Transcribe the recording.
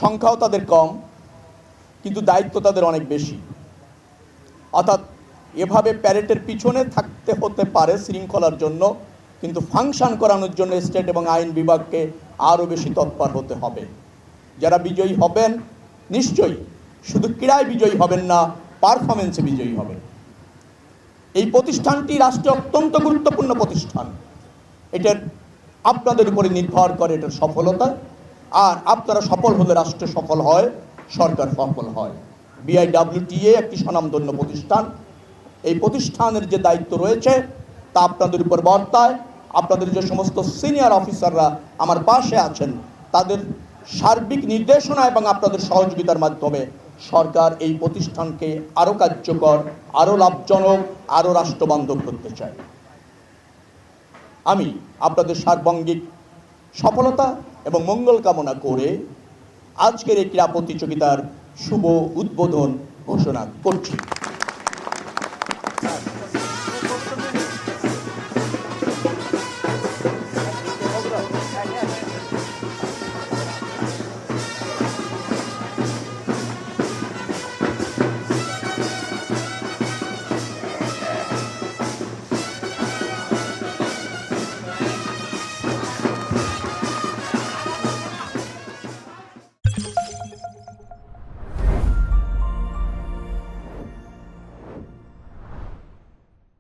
সংখ্যাও তাদের কম, কিন্তু দায়িত্ব তাদের অনেক বেশি। অর্থাৎ এভাবে প্যারেডের পিছনে থাকতে হতে পারে শৃঙ্খলার জন্য, কিন্তু ফাংশন করানোর জন্য স্টেট এবং আইন বিভাগকে আরও বেশি তৎপর হতে হবে। যারা বিজয়ী হবেন, নিশ্চয়ই শুধু ক্রীড়ায় বিজয়ী হবেন না, পারফরমেন্সে বিজয়ী হবেন। এই প্রতিষ্ঠানটি রাষ্ট্রে অত্যন্ত গুরুত্বপূর্ণ প্রতিষ্ঠান। এটার আপনাদের উপরে নির্ভর করে এটার সফলতা, আর আপনারা সফল হলে রাষ্ট্র সফল হয়, সরকার সফল হয়। BIWTA একটি স্বনামধন্য প্রতিষ্ঠান। এই প্রতিষ্ঠানের যে দায়িত্ব রয়েছে তা আপনাদের উপর বর্তায়। আপনাদের যে সমস্ত সিনিয়র অফিসাররা আমার পাশে আছেন, তাদের সার্বিক নির্দেশনা এবং আপনাদের সহযোগিতার মাধ্যমে সরকার এই প্রতিষ্ঠানকে আরও কার্যকর, আরও লাভজনক, আরও রাষ্ট্রবান্ধব করতে চায়। আমি আপনাদের সার্বাঙ্গিক সফলতা এবং মঙ্গল কামনা করে আজকের এই ক্রীড়া প্রতিযোগিতার শুভ উদ্বোধন ঘোষণা করছি।